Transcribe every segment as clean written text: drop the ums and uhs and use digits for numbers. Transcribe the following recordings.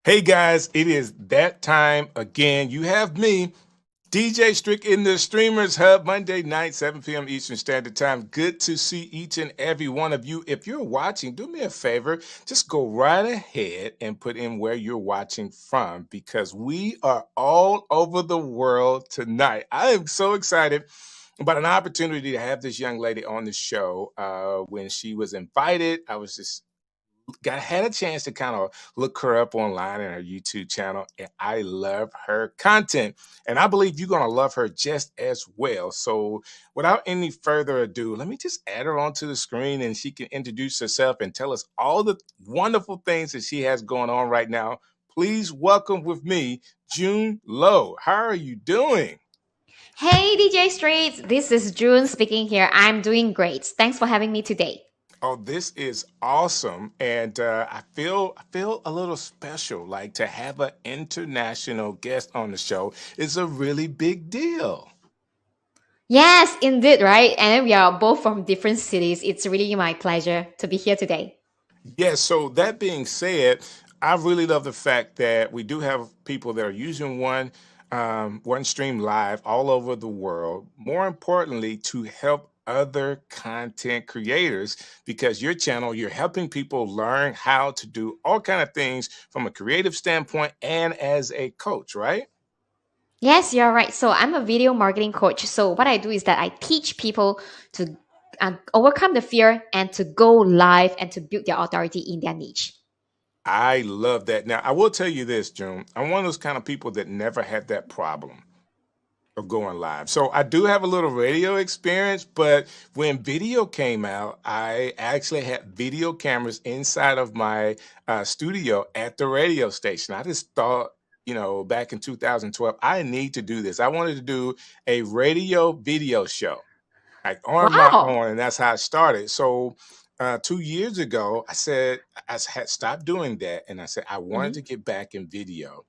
Hey guys, it is that time again. You have me, DJ Strick in the Streamers Hub, Monday night, 7 p.m. Eastern Standard Time. Good to see each and every one of you. If you're watching, do me a favor, just go right ahead and put in where you're watching from because we are all over the world tonight. I am so excited about an opportunity to have this young lady on the show. When she was invited, I was just got had a chance to kind of look her up online in her YouTube channel, and I love her content. And I believe you're gonna love her just as well. So, without any further ado, let me just add her onto the screen, and she can introduce herself and tell us all the wonderful things that she has going on right now. Please welcome with me, Junelow. How are you doing? Hey DJ Streets, this is June speaking here. I'm doing great. Thanks for having me today. Oh, this is awesome, and I feel a little special. Like to have an international guest on the show is a really big deal. Yes, indeed, right? And we are both from different cities. It's really my pleasure to be here today. Yes. So that being said, I really love the fact that we do have people that are using one stream live all over the world. More importantly, to help other content creators because your channel you're helping people learn how to do all kind of things from a creative standpoint and as a coach, right? Yes, you're right. So I'm a video marketing coach. So what I do is that I teach people to overcome the fear and to go live and to build their authority in their niche. I love that. Now I will tell you this, June, I'm one of those kind of people that never had that problem of going live. So I do have a little radio experience, but when video came out, I actually had video cameras inside of my studio at the radio station. I just thought, back in 2012, I need to do this. I wanted to do a radio video show like on my Wow. own, and that's how it started. So 2 years ago, had stopped doing that, and I said I wanted to Mhm. get back in video.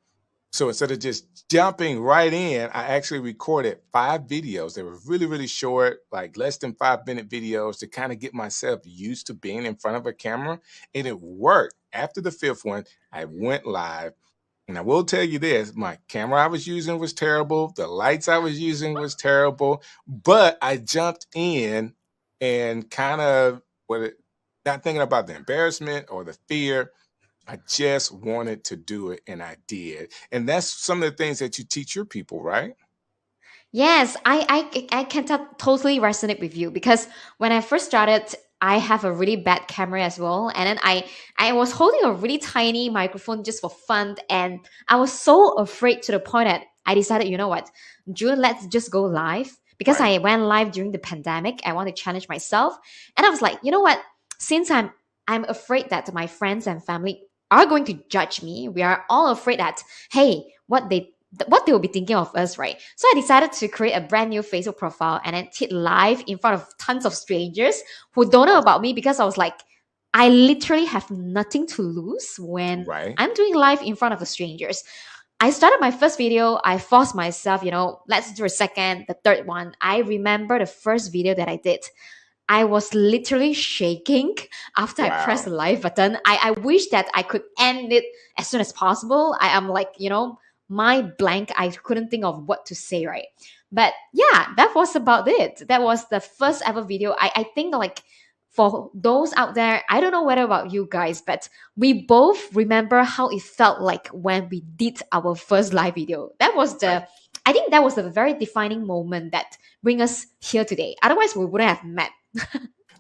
So instead of just jumping right in, I actually recorded 5 videos. They were really, really short, like less than 5 minute videos to kind of get myself used to being in front of a camera. And it worked. After the fifth one, I went live. And I will tell you this, my camera I was using was terrible. The lights I was using was terrible. But I jumped in and kind of not thinking about the embarrassment or the fear. I just wanted to do it and I did. And that's some of the things that you teach your people, right? Yes, I can totally resonate with you because when I first started, I have a really bad camera as well, and then I was holding a really tiny microphone just for fun, and I was so afraid to the point that I decided, you know what, June, let's just go live because Right. I went live during the pandemic. I want to challenge myself, and I was like, you know what, since I'm afraid that my friends and family are going to judge me, we are all afraid that hey, what they will be thinking of us, right? So I decided to create a brand new Facebook profile and then hit live in front of tons of strangers who don't know about me because I was like, I literally have nothing to lose when Right. I'm doing live in front of the strangers. I started my first video. I forced myself, let's do a second, the third one. I remember the first video that I did. I was literally shaking after I pressed the Wow. live button. I wish that I could end it as soon as possible. I am like, my blank. I couldn't think of what to say, right? But yeah, that was about it. That was the first ever video. I think like for those out there, I don't know whether about you guys, but we both remember how it felt like when we did our first live video. Right. I think that was a very defining moment that bring us here today. Otherwise, we wouldn't have met.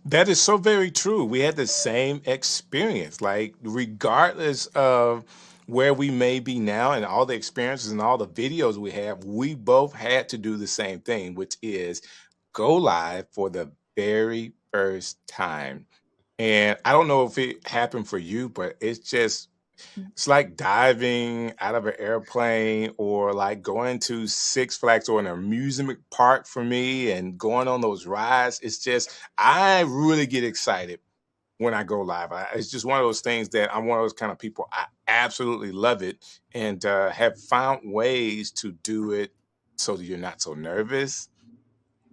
That is so very true. We had the same experience. Like, regardless of where we may be now and all the experiences and all the videos we have, we both had to do the same thing, which is go live for the very first time. And I don't know if it happened for you, but it's like diving out of an airplane or like going to Six Flags or an amusement park for me and going on those rides. It's just, I really get excited when I go live. It's just one of those things that I'm one of those kind of people. I absolutely love it and have found ways to do it so that you're not so nervous.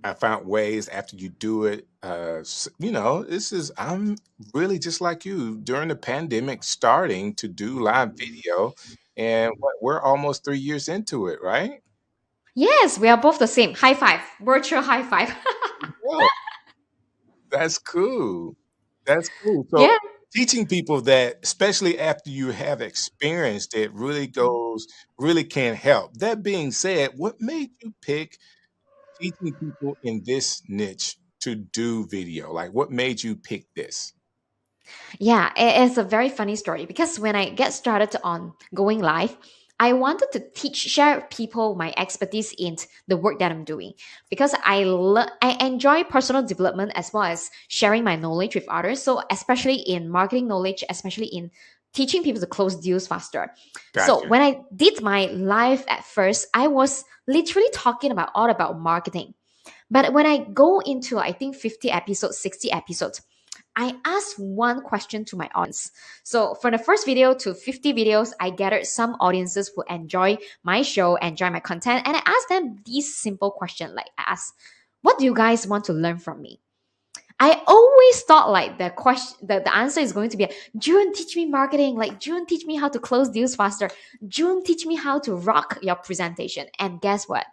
I found ways after you do it. I'm really just like you during the pandemic, starting to do live video, and we're almost 3 years into it, right? Yes, we are both the same. High five, virtual high five. Well, that's cool. That's cool. So Yeah. teaching people that, especially after you have experienced it, really can help. That being said, what made you pick teaching people in this niche to do video? Like, what made you pick this? Yeah, it's a very funny story because when I get started on going live, I wanted to share people my expertise in the work that I'm doing because I enjoy personal development as well as sharing my knowledge with others. So especially in marketing knowledge, especially in teaching people to close deals faster. So Gotcha. when I did my live at first, I was literally talking about all about marketing. But when I go into, I think, 50 episodes, 60 episodes, I asked one question to my audience. So from the first video to 50 videos, I gathered some audiences who enjoy my show, enjoy my content, and I asked them these simple questions. Like I asked, what do you guys want to learn from me? I always thought like the answer is going to be June, teach me marketing, like June, teach me how to close deals faster. June, teach me how to rock your presentation. And guess what?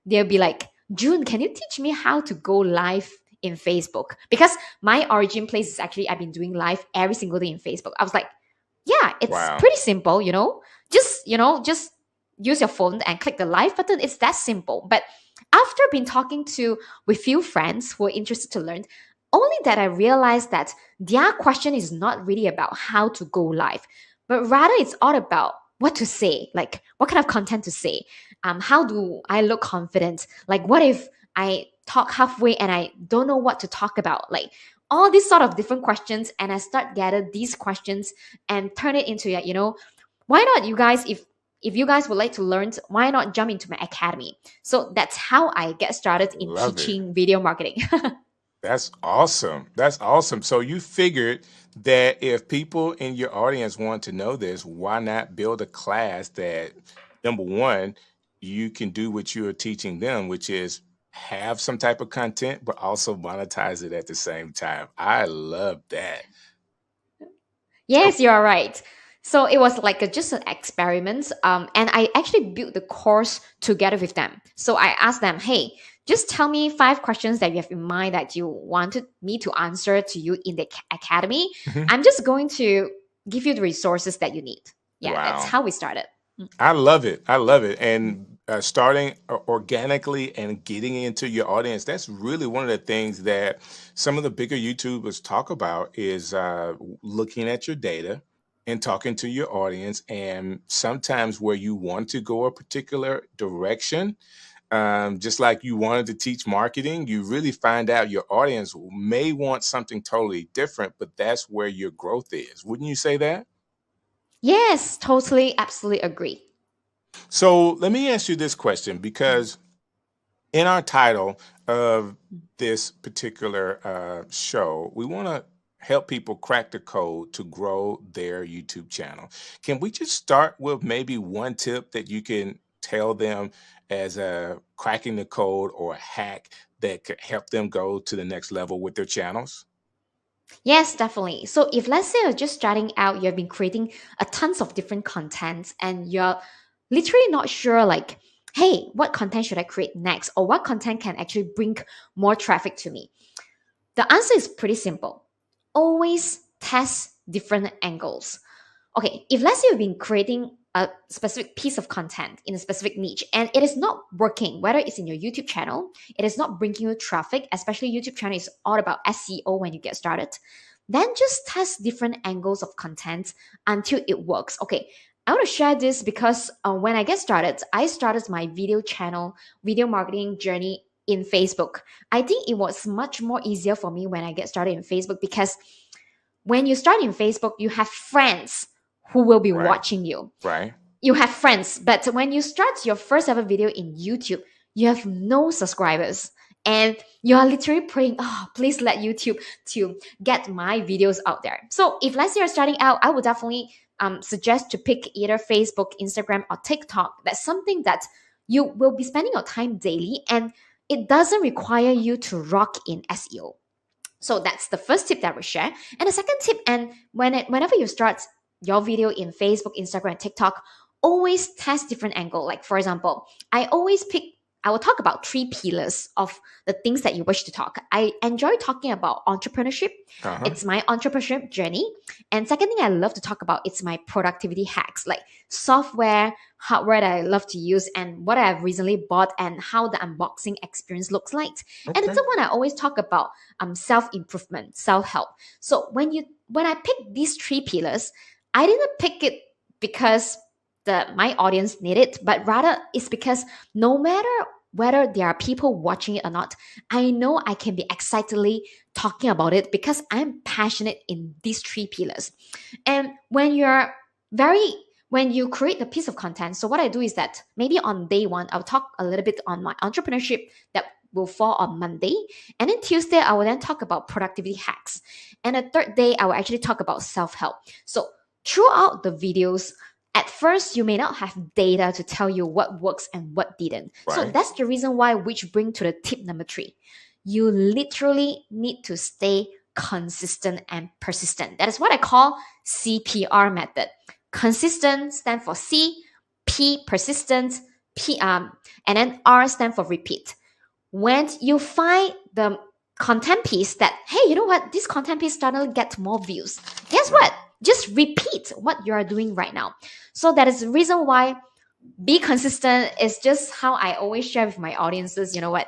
They'll be like, June, can you teach me how to go live in Facebook? Because my origin place is actually I've been doing live every single day in Facebook. I was like, yeah, it's Wow. pretty simple, just use your phone and click the live button. It's that simple. But after been talking to with few friends who are interested to learn, only that I realized that their question is not really about how to go live, but rather it's all about what to say, like what kind of content to say. How do I look confident? Like, what if I talk halfway and I don't know what to talk about? Like, all these sort of different questions, and I start gather these questions and turn it into, why not you guys, if you guys would like to learn, why not jump into my academy? So that's how I get started in Love it. teaching video marketing. That's awesome. That's awesome. So you figured that if people in your audience want to know this, why not build a class that, number one, you can do what you're teaching them, which is have some type of content, but also monetize it at the same time. I love that. So, Yes, you are right. So it was like just an experiment. And I actually built the course together with them. So I asked them, hey, just tell me 5 questions that you have in mind that you wanted me to answer to you in the academy. mhm. I'm just going to give you the resources that you need. Yeah, that's Wow. how we started. I love it. I love it. And starting organically and getting into your audience, that's really one of the things that some of the bigger YouTubers talk about is looking at your data and talking to your audience. And sometimes where you want to go a particular direction, just like you wanted to teach marketing, you really find out your audience may want something totally different, but that's where your growth is. Wouldn't you say that? Yes, totally, absolutely agree. So let me ask you this question Mm, because in our title of this particular show, we want to help people crack the code to grow their YouTube channel. Can we just start with maybe one tip that you can tell them as a cracking the code or a hack that could help them go to the next level with their channels? yes, definitely. So if let's say you're just starting out, you've been creating a tons of different contents and you're literally not sure like, hey, what content should I create next? Or what content can actually bring more traffic to me? The answer is pretty simple. Always test different angles. Okay, if let's say you've been creating a specific piece of content in a specific niche and it is not working, whether it's in your YouTube channel, it is not bringing you traffic, especially YouTube channel is all about SEO when you get started, then just test different angles of content until it works. Okay, I want to share this because when I get started, I started my video channel, video marketing journey in Facebook. I think it was much more easier for me when I get started in Facebook because when you start in Facebook, you have friends who will be Right, watching you. right. You have friends, but when you start your first ever video in YouTube, you have no subscribers. And you are literally praying, oh, please let YouTube to get my videos out there. So if let's say you're starting out, I would definitely suggest to pick either Facebook, Instagram, or TikTok. That's something that you will be spending your time daily. And it doesn't require you to rock in SEO. So that's the first tip that I will share. And the second tip, and whenever you start your video in Facebook, Instagram, and TikTok, always test different angle. Like for example, I will talk about three pillars of the things that you wish to talk. I enjoy talking about entrepreneurship. Uh-huh. It's my entrepreneurship journey. And second thing I love to talk about, it's my productivity hacks, like software, hardware that I love to use, and what I've recently bought and how the unboxing experience looks like. And the Okay. third one, I always talk about self improvement, self help. So when I pick these three pillars, I didn't pick it because my audience need it, but rather it's because no matter whether there are people watching it or not, I know I can be excitedly talking about it because I'm passionate in these three pillars. And when you create a piece of content, so what I do is that maybe on day one, I'll talk a little bit on my entrepreneurship that will fall on Monday. And then Tuesday, I will then talk about productivity hacks. And the third day, I will actually talk about self help. So throughout the videos, at first, you may not have data to tell you what works and what didn't. So Right. that's the reason why, which bring to the tip number 3. You literally need to stay consistent and persistent. That is what I call CPR method. Consistent stand for C, P persistent, and then R stand for repeat. When you find the content piece that, hey, you know what, this content piece suddenly gets more views, guess Right. what? Just repeat what you are doing right now. So that is the reason why be consistent is just how I always share with my audiences. You know what?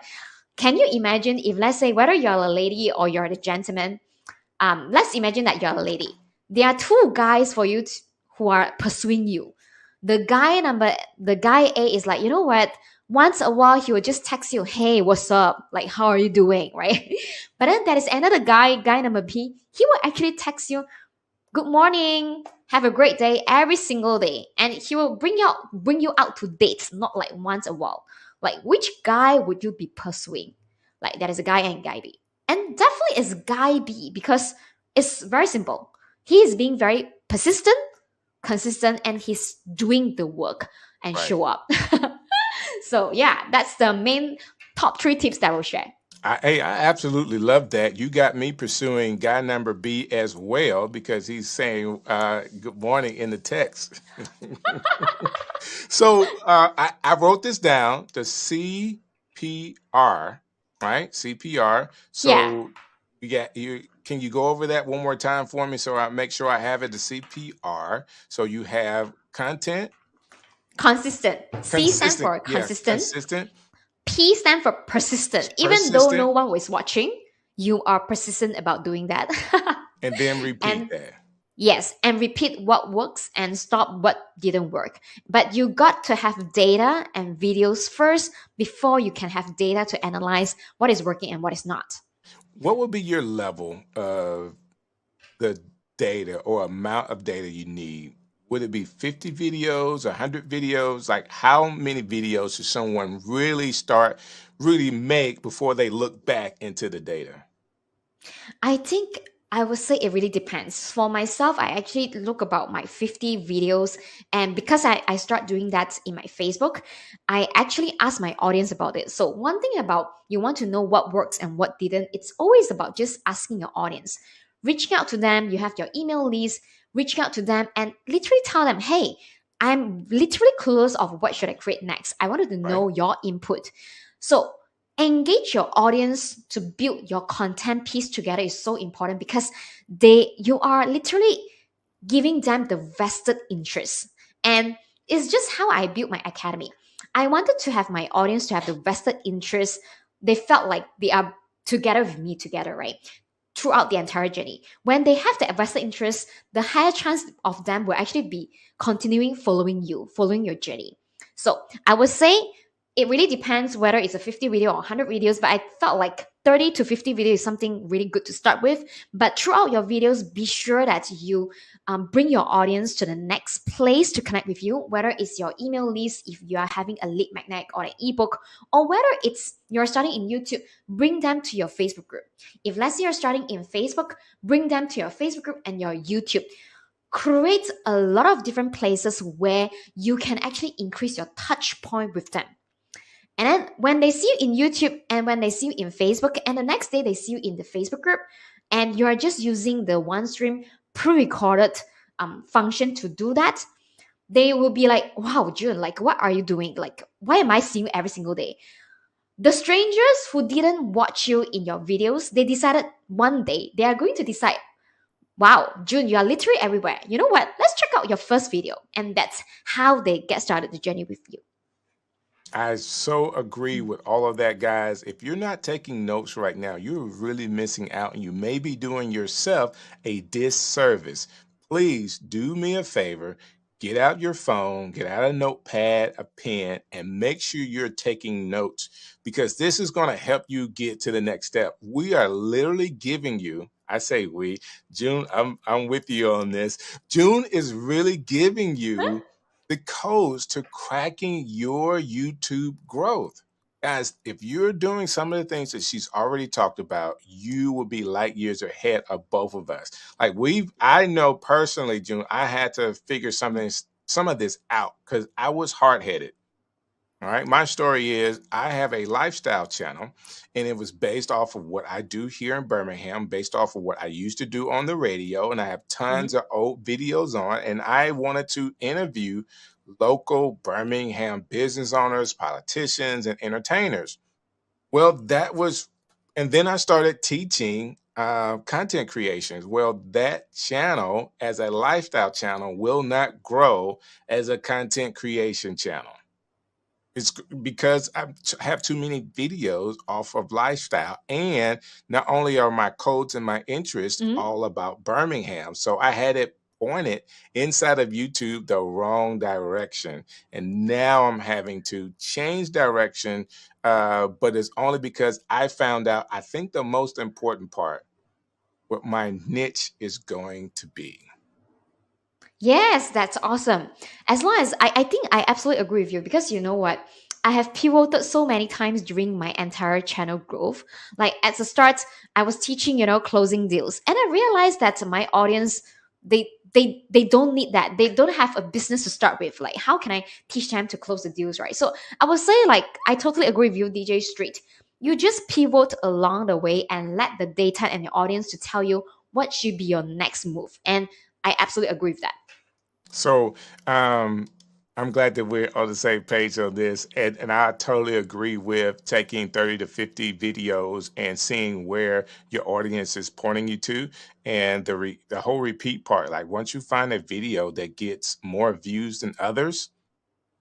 Can you imagine if, let's say, whether you're a lady or you're a gentleman, let's imagine that you're a lady. There are two guys for you who are pursuing you. The guy A is like, you know what? Once a while, he will just text you, hey, what's up? Like, how are you doing? Right? But then there is another guy number B. He will actually text you, good morning, have a great day every single day. And he will bring you out to dates, not like once a while. Like, which guy would you be pursuing? Like, that is a guy A and guy B. And definitely is guy B because it's very simple. He is being very persistent, consistent, and he's doing the work and Right. show up. So yeah, that's the main top 3 tips that I will share. I absolutely love that. You got me pursuing guy number B as well because he's saying good morning in the text. So I wrote this down, the CPR, right? CPR. Yeah, So you got you. Can you go over that one more time for me so I make sure I have it? The CPR. So you have content, consistent. C stand consistent, for yeah, consistent. consistent, P stand for persistent. Even though no persistent, one was watching, you are persistent about doing that. and then repeat And that. yes, and repeat what works and stop what didn't work. But you got to have data and videos first before you can have data to analyze what is working and what is not. What would be your level of the data or amount of data you need? Would it be 50 videos, 100 videos? Like, how many videos should someone really make before they look back into the data? I think I would say it really depends. For myself, I actually look about my 50 videos. And because I start doing that in my Facebook, I actually ask my audience about it. So, one thing about you want to know what works and what didn't, it's always about just asking your audience, reaching out to them. You have your email list, reaching out to them and literally tell them, hey, I'm literally clueless of what should I create next. I wanted to Right. know your input. So, engage your audience to build your content piece together is so important because you are literally giving them the vested interest. And it's just how I built my academy. I wanted to have my audience to have the vested interest. They felt like they are together with me together, right? Throughout the entire journey. When they have the vested interest, the higher chance of them will actually be continuing following you, following your journey. So I would say it really depends whether it's a 50 video or 100 videos, but I felt like 30 to 50 videos is something really good to start with. But throughout your videos, be sure that you bring your audience to the next place to connect with you, whether it's your email list, if you are having a lead magnet or an ebook, or whether it's you're starting in YouTube, bring them to your Facebook group. If let's say you're starting in Facebook, bring them to your Facebook group and your YouTube. Create a lot of different places where you can actually increase your touch point with them. And then when they see you in YouTube and when they see you in Facebook, and the next day they see you in the Facebook group, and you are just using the one stream pre-recorded function to do that, they will be like, wow, June, like, what are you doing? Like, why am I seeing you every single day? The strangers who didn't watch you in your videos, they decided one day they are going to decide, wow, June, you are literally everywhere. You know what? Let's check out your first video. And that's how they get started the journey with you. I so agree Mm. with all of that, guys. If you're not taking notes right now, you're really missing out and you may be doing yourself a disservice. Please do me a favor. Get out your phone, get out a notepad, a pen, and make sure you're taking notes because this is going to help you get to the next step. We are literally giving you, I say we, June, I'm with you on this. June is really giving you the codes to cracking your YouTube growth. Guys, if you're doing some of the things that she's already talked about, you will be light years ahead of both of us. Like I know personally, June, I had to figure some of this out because I was hard headed. All right. My story is I have a lifestyle channel and it was based off of what I do here in Birmingham, based off of what I used to do on the radio. And I have tons Mhm. of old videos on. And I wanted to interview local Birmingham business owners, politicians, and entertainers. Well, that was, and then I started teaching content creations. Well, that channel as a lifestyle channel will not grow as a content creation channel. It's because have too many videos off of lifestyle. And not only are my codes and my interests Mhm. all about Birmingham, so I had it pointed inside of YouTube the wrong direction. And now I'm having to change direction. But it's only because I found out, I think the most important part, what my niche is going to be. Yes, that's awesome. As long as I think I absolutely agree with you because you know what? I have pivoted so many times during my entire channel growth. Like at the start, I was teaching, closing deals. And I realized that my audience, they don't need that. They don't have a business to start with. Like, how can I teach them to close the deals, right? So I would say, like, I totally agree with you, DJ Street. You just pivot along the way and let the data and your audience to tell you what should be your next move. And I absolutely agree with that. So I'm glad that we're on the same page on this. And I totally agree with taking 30 to 50 videos and seeing where your audience is pointing you to. And the whole repeat part, like once you find a video that gets more views than others,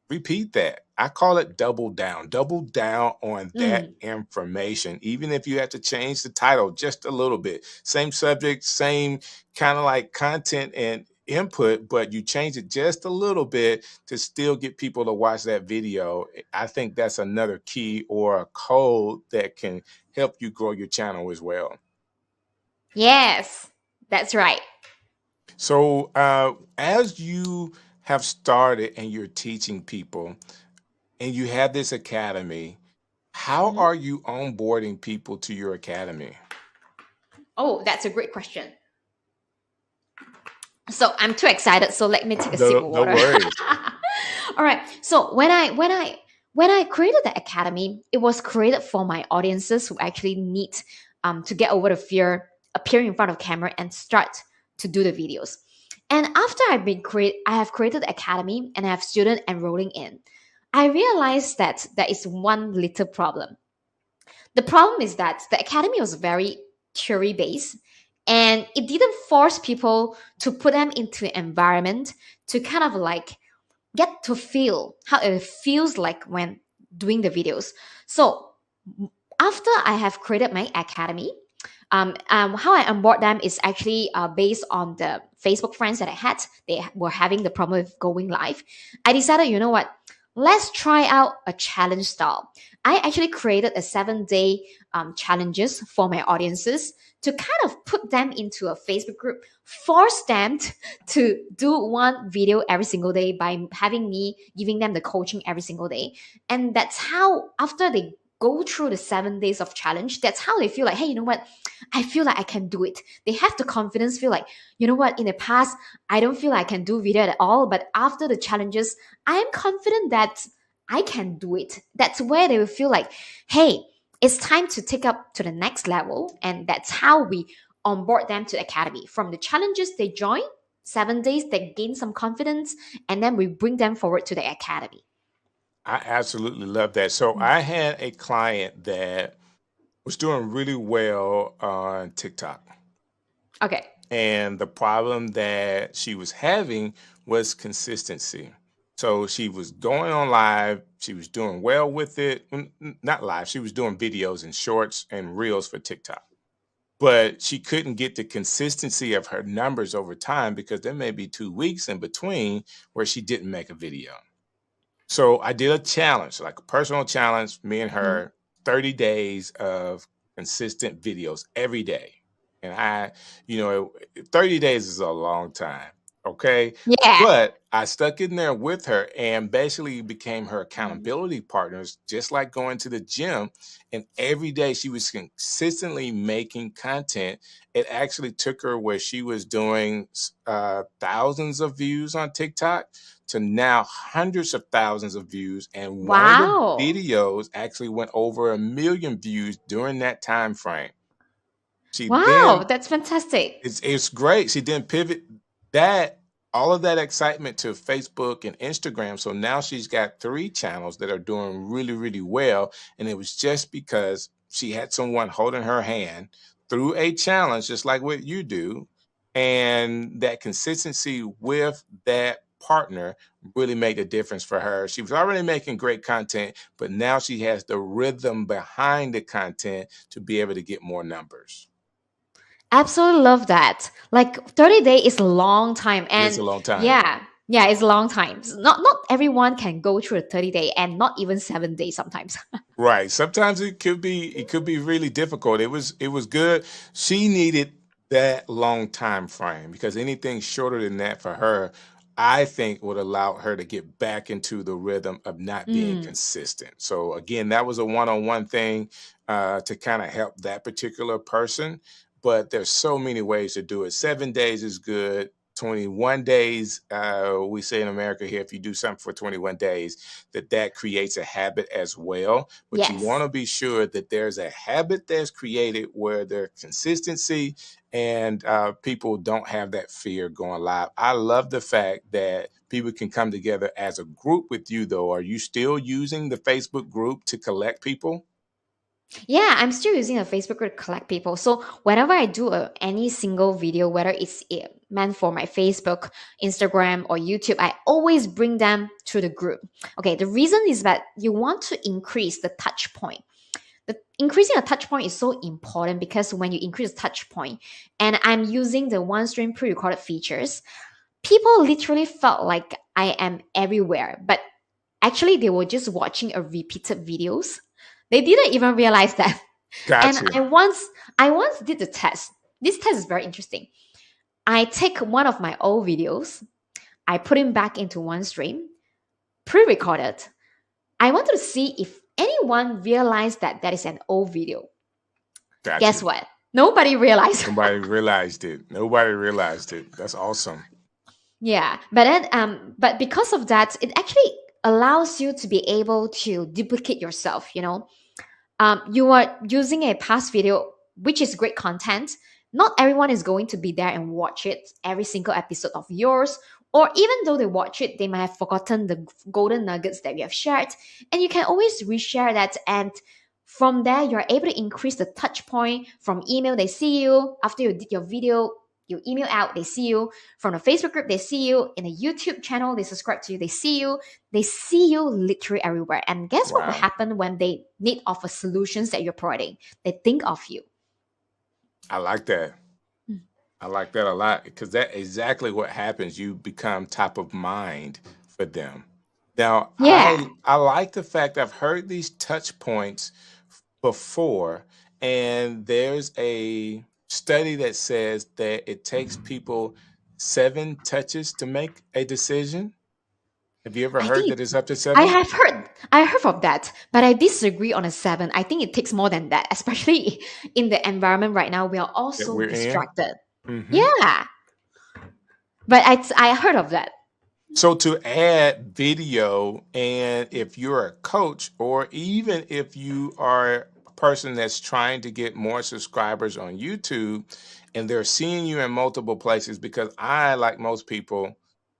repeat that. I call it double down. Double down on that Mm. information, even if you have to change the title just a little bit. Same subject, same kind of like content and input, but you change it just a little bit to still get people to watch that video. I think that's another key or a code that can help you grow your channel as well. Yes, that's right. So, as you have started and you're teaching people, and you have this academy, how Mhm. are you onboarding people to your academy? Oh, that's a great question. So I'm too excited. So let me take a sip No, of no water. worries. All right. So when I created the academy, it was created for my audiences who actually need to get over the fear appearing in front of camera and start to do the videos. And after I have created the academy and I have students enrolling in. I realized that there is one little problem. The problem is that the academy was very theory based and it didn't force people to put them into an environment to kind of like get to feel how it feels like when doing the videos. So after I have created my academy, how I onboard them is actually based on the Facebook friends that I had. They were having the problem with going live. I decided, you know what? Let's try out a challenge style. I actually created a 7 day challenges for my audiences to kind of put them into a Facebook group, force them to do one video every single day by having me giving them the coaching every single day. And that's how, after they go through the 7 days of challenge, that's how they feel like, hey, you know what? I feel like I can do it. They have the confidence, feel like, you know what, in the past, I don't feel like I can do video at all. But after the challenges, I am confident that I can do it. That's where they will feel like, hey, it's time to take up to the next level. And that's how we onboard them to the academy. From the challenges they join, 7 days, they gain some confidence, and then we bring them forward to the academy. I absolutely love that. So Mm. I had a client that was doing really well on TikTok. Okay. And the problem that she was having was consistency. So she was going on live, she was doing well with it. Not live, she was doing videos and shorts and reels for TikTok. But she couldn't get the consistency of her numbers over time because there may be 2 weeks in between where she didn't make a video. So I did a challenge, like a personal challenge, me and Mhm. her, 30 days of consistent videos every day. And 30 days is a long time. Okay. Yeah. But I stuck in there with her and basically became her Mhm. accountability partners, just like going to the gym. And every day she was consistently making content. It actually took her where she was doing thousands of views on TikTok to now hundreds of thousands of views. And one of the Wow. videos actually went over 1 million views during that time frame. She Wow. then That's fantastic. it's great. She didn't pivot that all of that excitement to Facebook and Instagram. So now she's got 3 channels that are doing really, really well. And it was just because she had someone holding her hand through a challenge, just like what you do. And that consistency with that partner really made a difference for her. She was already making great content, but now she has the rhythm behind the content to be able to get more numbers. Absolutely love that. Like 30 days is a long time. It is And a long time. yeah, it's a long time. Not everyone can go through a 30 day and not even 7 days sometimes. Right. Sometimes it could be really difficult. It was good. She needed that long time frame because anything shorter than that for her, I think would allow her to get back into the rhythm of not being Mm. consistent. So again, that was a one-on-one thing to kind of help that particular person. But there's so many ways to do it. 7 days is good. 21 days, we say in America here, if you do something for 21 days, that creates a habit as well. But you want Yes. to be sure that there's a habit that's created where there's consistency and people don't have that fear going live. I love the fact that people can come together as a group with you, though. Are you still using the Facebook group to collect people? Yeah, I'm still using a Facebook group to collect people. So whenever I do any single video, whether it's meant for my Facebook, Instagram, or YouTube, I always bring them to the group. Okay, the reason is that you want to increase the touch point. The increasing a touch point is so important because when you increase the touch point, and I'm using the one stream pre-recorded features, people literally felt like I am everywhere, but actually they were just watching a repeated videos. They didn't even realize that. And Gotcha. I once did the test. This test is very interesting. I take one of my old videos, I put it back into one stream, pre-recorded. I wanted to see if anyone realized that that is an old video. Guess Gotcha. what? Nobody realized. Nobody realized it. Nobody realized it. That's awesome. Yeah, but then but because of that, it actually allows you to be able to duplicate yourself. You are using a past video, which is great content. Not everyone is going to be there and watch it every single episode of yours. Or even though they watch it, they might have forgotten the golden nuggets that we have shared. And you can always reshare that. And from there, you're able to increase the touch point. From email, they see you. After you did your video, you email out, they see you. From the Facebook group, they see you. In a YouTube channel, they subscribe to you, they see you. They see you literally everywhere. And guess what will Wow. happen when they need offer solutions that you're providing? They think of you. I like that. Mm. I like that a lot because that's exactly what happens. You become top of mind for them. Now, Yeah, I like the fact I've heard these touch points before, and there's a study that says that it takes people 7 touches to make a decision. Have you ever I heard think that it's up to I 7 have heard I heard of that, but I disagree on a seven. I think it takes more than that, especially in the environment right now. We are all that so we're in? distracted. Hmm. Yeah, but I heard of that. So to add video, and if you're a coach, or even if you are a person that's trying to get more subscribers on YouTube, and they're seeing you in multiple places, because I, like most people,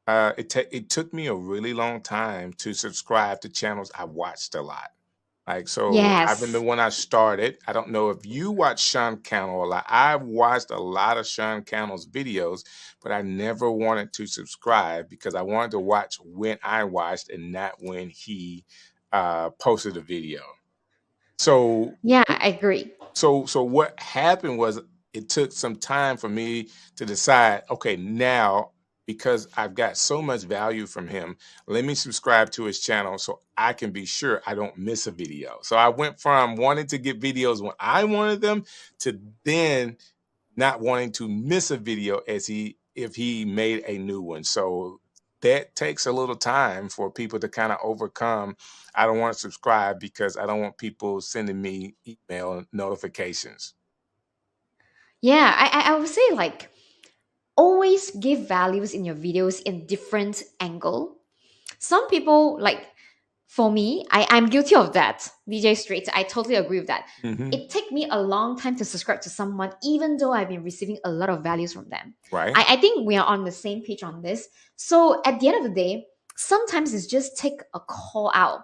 it took me a really long time to subscribe to channels I watched a lot. Like, so I remember Yes. when I started, I don't know if you watch Sean Cannell a lot. I watched a lot of Sean Cannell's videos, but I never wanted to subscribe because I wanted to watch when I watched and not when he posted a video. So Yeah, I agree. so what happened was it took some time for me to decide, okay, now because I've got so much value from him, let me subscribe to his channel so I can be sure I don't miss a video. So I went from wanting to get videos when I wanted them to then not wanting to miss a video as he if he made a new one. So that takes a little time for people to kind of overcome. I don't want to subscribe because I don't want people sending me email notifications. Yeah, I would say like always give values in your videos in different angle. Some people like for me, I'm guilty of that. DJ Straits, I totally agree with that. Hmm. It took me a long time to subscribe to someone, even though I've been receiving a lot of values from them. Right? I think we are on the same page on this. So at the end of the day, sometimes it's just take a call out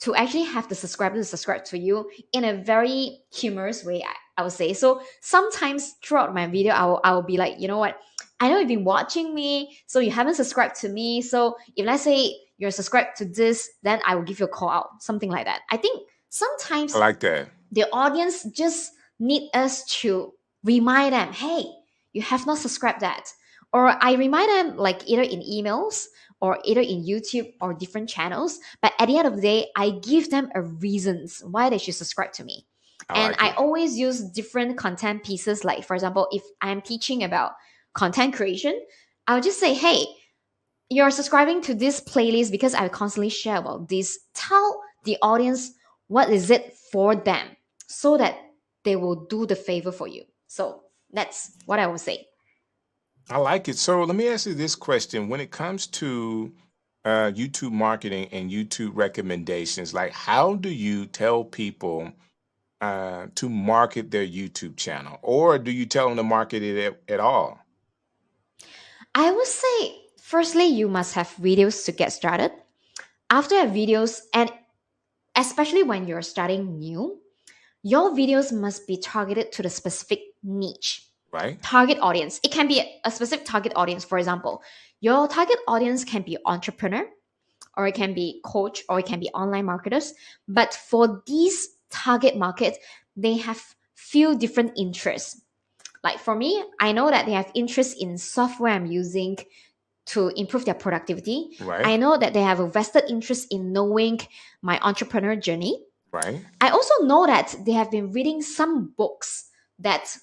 to actually have the subscriber to subscribe to you in a very humorous way, I would say. So sometimes throughout my video, I will be like, you know what? I know you've been watching me, so you haven't subscribed to me. So if let's say you're subscribed to this, then I will give you a call out, something like that. I think I sometimes like that. the audience just need us to remind them, hey, you have not subscribed that. Or I remind them like either in emails or either in YouTube or different channels. But at the end of the day, I give them a reasons why they should subscribe to me. I And like I it. always use different content pieces. Like, for example, if I'm teaching about content creation, I'll just say, hey, you're subscribing to this playlist because I constantly share about this. Tell the audience what is it for them so that they will do the favor for you. So that's what I would say. I like it. So let me ask you this question. When it comes to YouTube marketing and YouTube recommendations, like how do you tell people to market their YouTube channel? Or do you tell them to market it at all? I would say, firstly, you must have videos to get started. After you have videos, and especially when you're starting new, your videos must be targeted to the specific niche, Right? target audience. It can be a specific target audience. For example, your target audience can be entrepreneur, or it can be coach, or it can be online marketers. But for these target markets, they have few different interests. Like for me, I know that they have interest in software I'm using to improve their productivity. Right? I know that they have a vested interest in knowing my entrepreneur journey. Right? I also know that they have been reading some books that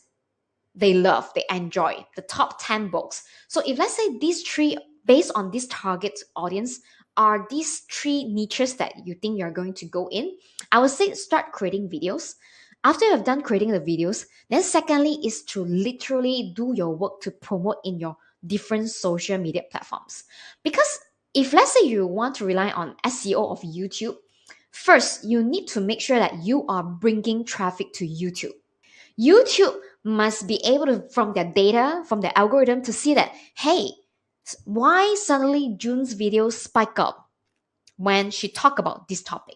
they love, they enjoy, the top 10 books. So if let's say these three, based on this target audience, are these three niches that you think you're going to go in, I would say start creating videos. After you have done creating the videos, then secondly is to literally do your work to promote in your different social media platforms. Because if let's say you want to rely on SEO of YouTube, first you need to make sure that you are bringing traffic to YouTube. YouTube must be able to, from their data, from their algorithm, to see that, hey, why suddenly June's videos spike up when she talk about this topic?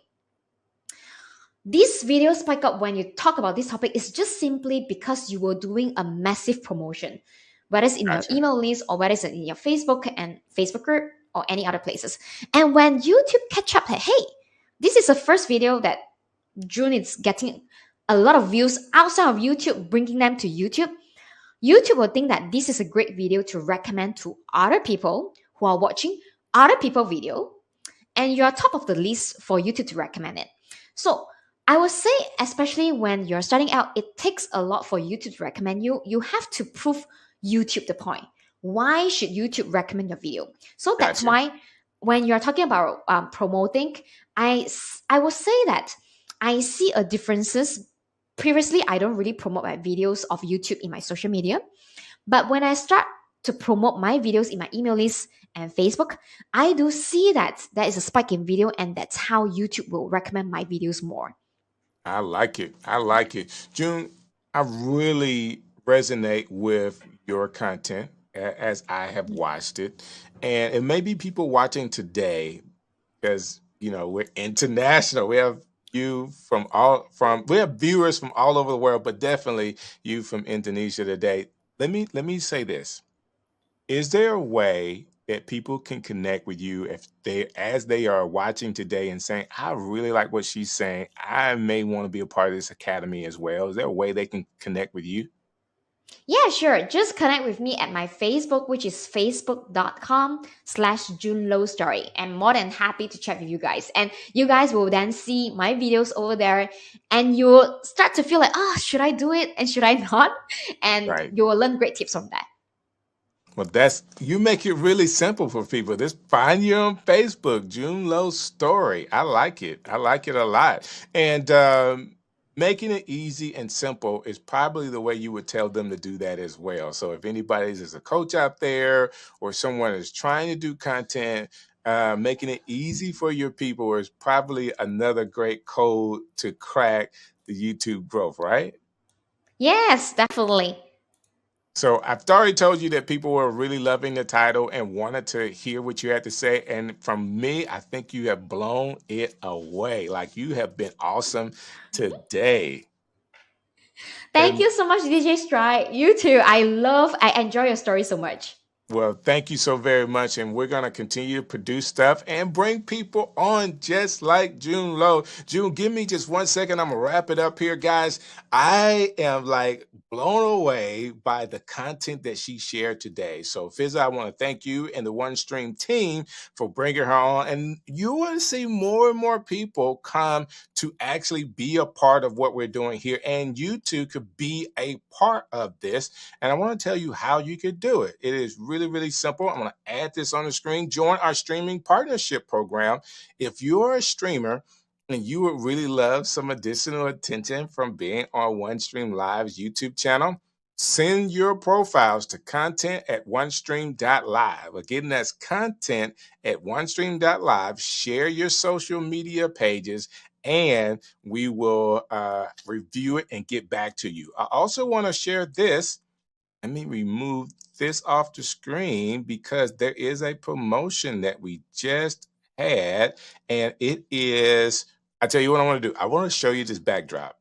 These videos spike up when you talk about this topic is just simply because you were doing a massive promotion, whether it's in your Gotcha. email list or whether it's in your Facebook and Facebook group or any other places. And when YouTube catch up that, hey, this is the first video that June is getting a lot of views outside of YouTube, bringing them to YouTube, YouTube will think that this is a great video to recommend to other people who are watching other people video, and you're top of the list for YouTube to recommend it. So I would say, especially when you're starting out, it takes a lot for YouTube to recommend you. You have to prove YouTube the point. Why should YouTube recommend your video? So that's Gotcha. why when you're talking about promoting, I will say that I see a differences. Previously, I don't really promote my videos of YouTube in my social media, but when I start to promote my videos in my email list and Facebook, I do see that there is a spike in video, and that's how YouTube will recommend my videos more. I like it. I like it. June, I really resonate with your content as I have watched it. And it may be people watching today because, we're international. We have we have viewers from all over the world, but definitely you from Indonesia today. Let me say this. Is there a way that people can connect with you if as they are watching today and saying, I really like what she's saying. I may want to be a part of this academy as well. Is there a way they can connect with you? Yeah, sure. Just connect with me at my Facebook, which is facebook.com/Junelow story. I'm more than happy to chat with you guys. And you guys will then see my videos over there, and you'll start to feel like, oh, should I do it and should I not? And Right. you will learn great tips from that. Well, you make it really simple for people. Just find you on Facebook, Junelow Story. I like it. I like it a lot. And making it easy and simple is probably the way you would tell them to do that as well. So if anybody is a coach out there or someone is trying to do content, making it easy for your people is probably another great code to crack the YouTube growth, right? Yes, definitely. So I've already told you that people were really loving the title and wanted to hear what you had to say. And from me, I think you have blown it away. Like you have been awesome today. Thank And you so much, DJ Strike. You too. I enjoy your story so much. well, thank you so very much. And we're going to continue to produce stuff and bring people on just like Junelow. June, give me just 1 second. I'm going to wrap it up here, guys. I am like blown away by the content that she shared today. So, Fizza, I want to thank you and the One Stream team for bringing her on. And you want to see more and more people come to actually be a part of what we're doing here. And you too could be a part of this. And I want to tell you how you could do it. It is really, really simple. I'm going to add this on the screen. Join our streaming partnership program. If you're a streamer and you would really love some additional attention from being on OneStream Live's YouTube channel, send your profiles to content@onestream.live. Again, that's content@onestream.live. Share your social media pages and we will review it and get back to you. I also want to share this. Let me remove this off the screen because there is a promotion that we just had, and it is, I tell you what I want to do. I want to show you this backdrop.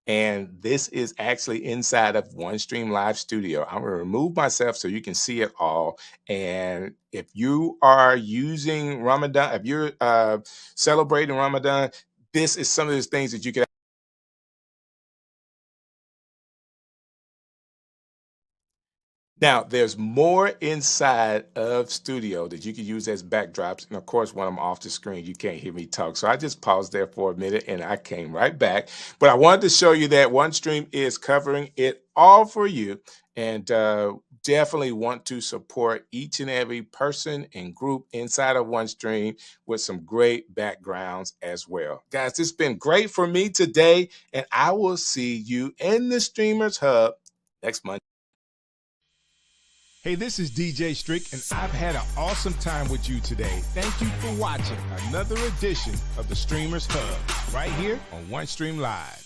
And this is actually inside of OneStream Live Studio. I'm going to remove myself so you can see it all. And if you are using Ramadan, if you're celebrating Ramadan, this is some of those things that you can. Now, there's more inside of Studio that you can use as backdrops. And of course, when I'm off the screen, you can't hear me talk. So I just paused there for a minute and I came right back. But I wanted to show you that OneStream is covering it all for you. And definitely want to support each and every person and group inside of OneStream with some great backgrounds as well. Guys, it's been great for me today. And I will see you in the Streamers Hub next Monday. Hey, this is DJ Strick, and I've had an awesome time with you today. Thank you for watching another edition of the Streamers Hub right here on OneStream Live.